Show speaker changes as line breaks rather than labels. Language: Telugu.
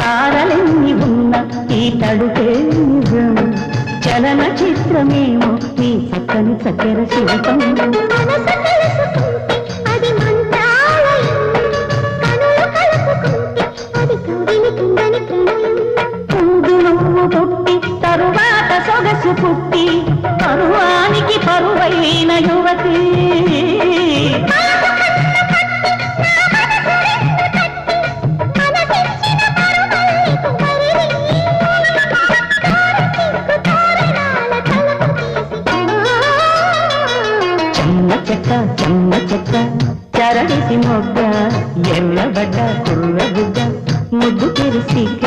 తారలెన్ని ఉన్న ఈ తడుకే నిజం చలన చిత్రమేమో నీ చక్కని చక్కెర శిల్పం ముందు నువ్వు పుట్టి తరువాత సొగసు పుట్టి పరువానికి పరువైన యువతి చెమ్మ చెక్క చరడిసి మొగ్గ ఎల్లబడ్డ కుర్ర బుగ్గ ముద్దు తెరిసిక